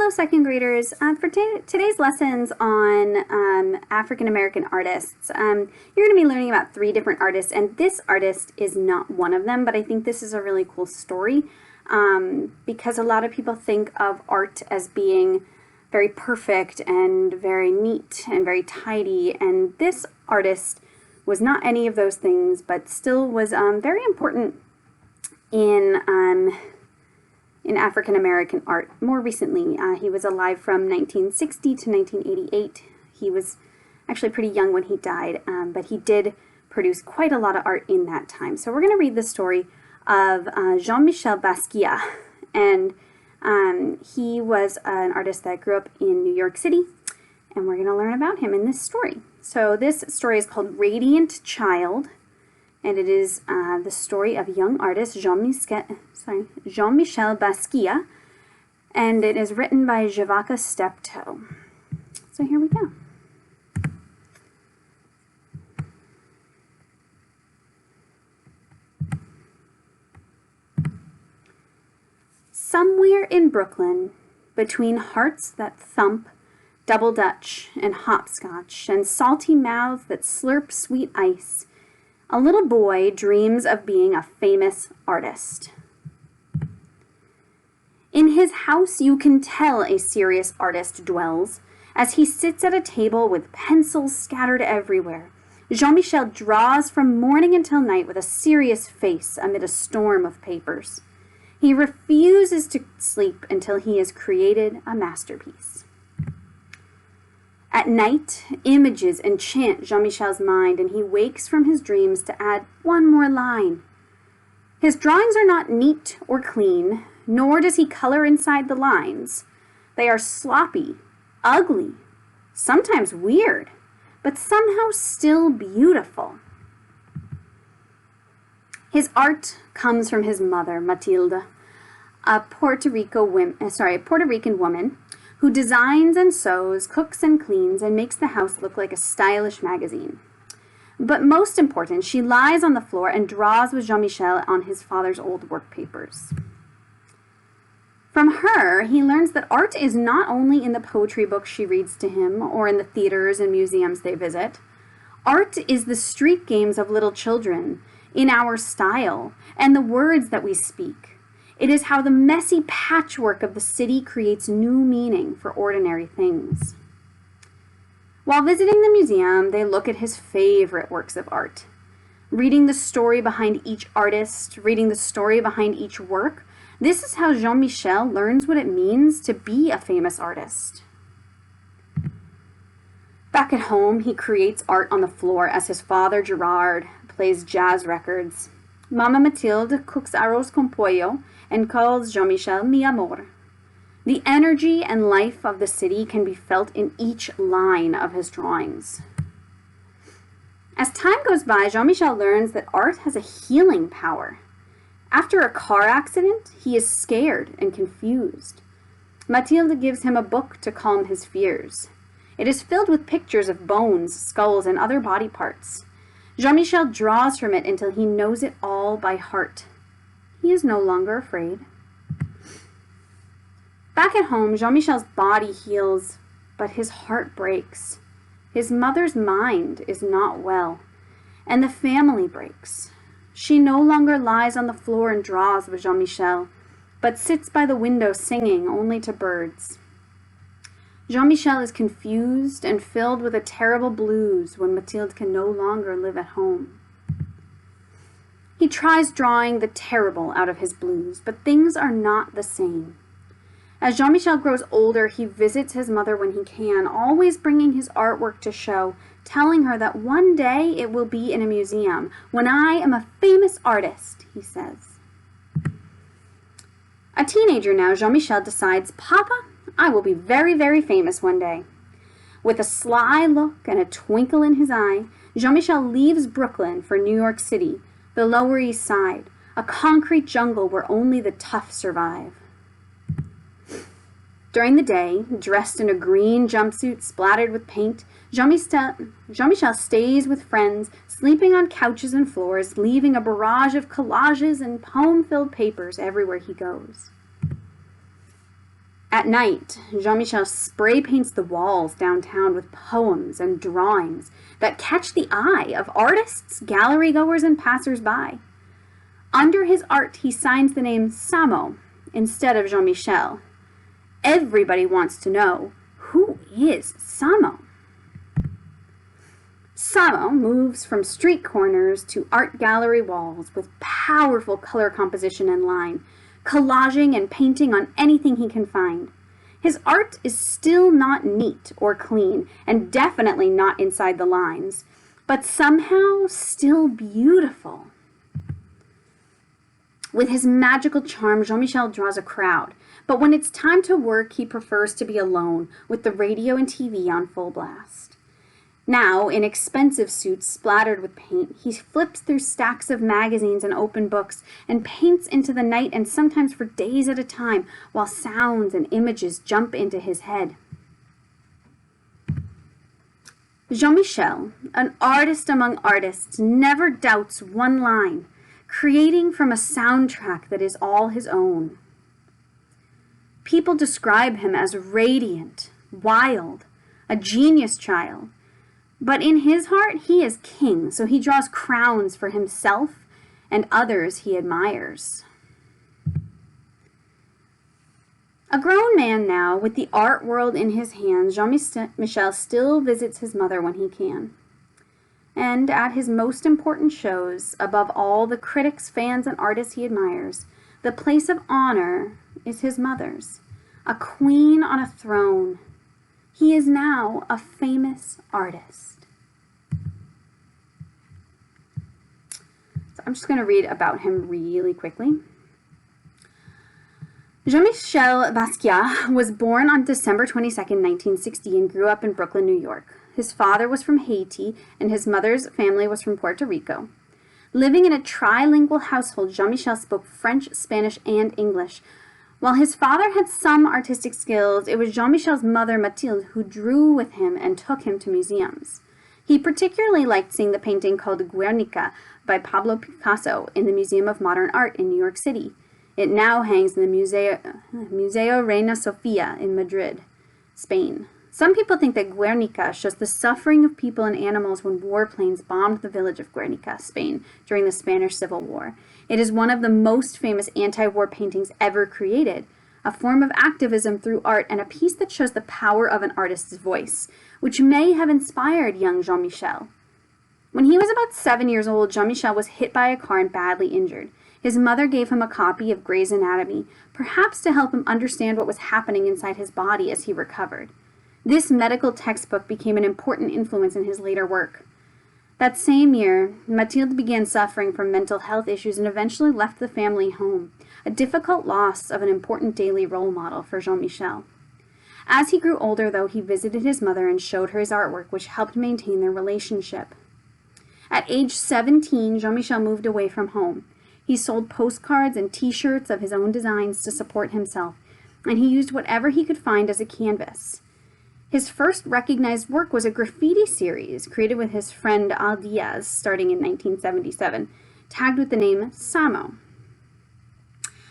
Hello, second graders. For today's lessons on African American artists, you're going to be learning about 3 different artists, and this artist is not one of them, but I think this is a really cool story because a lot of people think of art as being very perfect and very neat and very tidy, and this artist was not any of those things, but still was very important in African American art. More recently, he was alive from 1960 to 1988. He was actually pretty young when he died, but he did produce quite a lot of art in that time. So we're going to read the story of Jean-Michel Basquiat, and he was an artist that grew up in New York City, and we're going to learn about him in this story. So this story is called Radiant Child, and it is the story of young artist Jean-Michel Basquiat, and it is written by Javaka Steptoe. So here we go. Somewhere in Brooklyn, between hearts that thump, double Dutch and hopscotch, and salty mouths that slurp sweet ice, a little boy dreams of being a famous artist. In his house you can tell a serious artist dwells, as he sits at a table with pencils scattered everywhere. Jean-Michel draws from morning until night with a serious face amid a storm of papers. He refuses to sleep until he has created a masterpiece. At night, images enchant Jean-Michel's mind, and he wakes from his dreams to add one more line. His drawings are not neat or clean, nor does he color inside the lines. They are sloppy, ugly, sometimes weird, but somehow still beautiful. His art comes from his mother, Matilda, a Puerto Rican woman who designs and sews, cooks and cleans, and makes the house look like a stylish magazine. But most important, she lies on the floor and draws with Jean-Michel on his father's old work papers. From her, he learns that art is not only in the poetry books she reads to him or in the theaters and museums they visit. Art is the street games of little children, in our style, and the words that we speak. It is how the messy patchwork of the city creates new meaning for ordinary things. While visiting the museum, they look at his favorite works of art. Reading the story behind each artist, reading the story behind each work, this is how Jean-Michel learns what it means to be a famous artist. Back at home, he creates art on the floor as his father, Gerard, plays jazz records. Mama Mathilde cooks arroz con pollo and calls Jean-Michel mi amor. The energy and life of the city can be felt in each line of his drawings. As time goes by, Jean-Michel learns that art has a healing power. After a car accident, he is scared and confused. Mathilde gives him a book to calm his fears. It is filled with pictures of bones, skulls, and other body parts. Jean-Michel draws from it until he knows it all by heart. He is no longer afraid. Back at home, Jean-Michel's body heals, but his heart breaks. His mother's mind is not well, and the family breaks. She no longer lies on the floor and draws with Jean-Michel, but sits by the window singing only to birds. Jean-Michel is confused and filled with a terrible blues when Mathilde can no longer live at home. He tries drawing the terrible out of his blues, but things are not the same. As Jean-Michel grows older, he visits his mother when he can, always bringing his artwork to show, telling her that one day it will be in a museum, when I am a famous artist, he says. A teenager now, Jean-Michel decides, Papa, I will be very, very famous one day. With a sly look and a twinkle in his eye, Jean-Michel leaves Brooklyn for New York City, the Lower East Side, a concrete jungle where only the tough survive. During the day, dressed in a green jumpsuit splattered with paint, Jean-Michel stays with friends, sleeping on couches and floors, leaving a barrage of collages and poem-filled papers everywhere he goes. At night, Jean-Michel spray paints the walls downtown with poems and drawings that catch the eye of artists, gallery goers, and passers-by. Under his art, he signs the name Samo instead of Jean-Michel. Everybody wants to know, who is Samo? Samo moves from street corners to art gallery walls with powerful color composition and line, collaging and painting on anything he can find. His art is still not neat or clean, and definitely not inside the lines, but somehow still beautiful. With his magical charm, Jean-Michel draws a crowd, but when it's time to work, he prefers to be alone, with the radio and TV on full blast. Now, in expensive suits splattered with paint, he flips through stacks of magazines and open books and paints into the night and sometimes for days at a time while sounds and images jump into his head. Jean-Michel, an artist among artists, never doubts one line, creating from a soundtrack that is all his own. People describe him as radiant, wild, a genius child. But in his heart, he is king, so he draws crowns for himself and others he admires. A grown man now, with the art world in his hands, Jean-Michel still visits his mother when he can. And at his most important shows, above all the critics, fans, and artists he admires, the place of honor is his mother's, a queen on a throne. He is now a famous artist. So I'm just going to read about him really quickly. Jean-Michel Basquiat was born on December 22, 1960, and grew up in Brooklyn, New York. His father was from Haiti, and his mother's family was from Puerto Rico. Living in a trilingual household, Jean-Michel spoke French, Spanish, and English. While his father had some artistic skills, it was Jean-Michel's mother, Mathilde, who drew with him and took him to museums. He particularly liked seeing the painting called Guernica by Pablo Picasso in the Museum of Modern Art in New York City. It now hangs in the Museo Reina Sofia in Madrid, Spain. Some people think that Guernica shows the suffering of people and animals when warplanes bombed the village of Guernica, Spain, during the Spanish Civil War. It is one of the most famous anti-war paintings ever created, a form of activism through art and a piece that shows the power of an artist's voice, which may have inspired young Jean-Michel. When he was about 7 years old, Jean-Michel was hit by a car and badly injured. His mother gave him a copy of Gray's Anatomy, perhaps to help him understand what was happening inside his body as he recovered. This medical textbook became an important influence in his later work. That same year, Mathilde began suffering from mental health issues and eventually left the family home, a difficult loss of an important daily role model for Jean-Michel. As he grew older, though, he visited his mother and showed her his artwork, which helped maintain their relationship. At age 17, Jean-Michel moved away from home. He sold postcards and T-shirts of his own designs to support himself, and he used whatever he could find as a canvas. His first recognized work was a graffiti series created with his friend Al Diaz starting in 1977, tagged with the name Samo.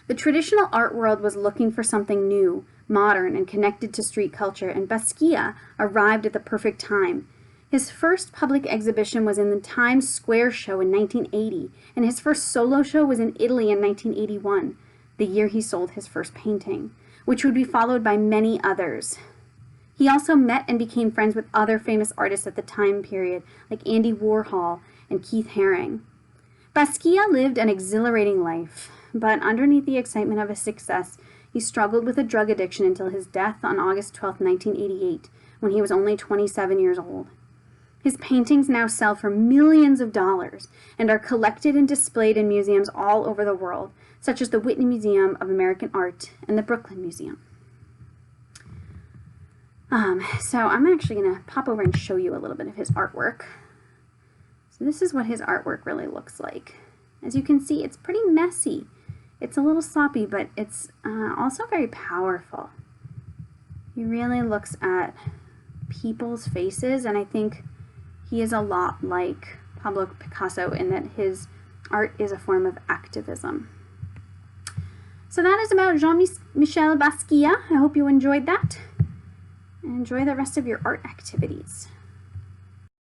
The traditional art world was looking for something new, modern, and connected to street culture, and Basquiat arrived at the perfect time. His first public exhibition was in the Times Square show in 1980, and his first solo show was in Italy in 1981, the year he sold his first painting, which would be followed by many others. He also met and became friends with other famous artists at the time period, like Andy Warhol and Keith Haring. Basquiat lived an exhilarating life, but underneath the excitement of his success, he struggled with a drug addiction until his death on August 12, 1988, when he was only 27 years old. His paintings now sell for millions of dollars and are collected and displayed in museums all over the world, such as the Whitney Museum of American Art and the Brooklyn Museum. So I'm actually going to pop over and show you a little bit of his artwork. So this is what his artwork really looks like. As you can see, it's pretty messy. It's a little sloppy, but it's also very powerful. He really looks at people's faces, and I think he is a lot like Pablo Picasso in that his art is a form of activism. So that is about Jean-Michel Basquiat. I hope you enjoyed that. And enjoy the rest of your art activities.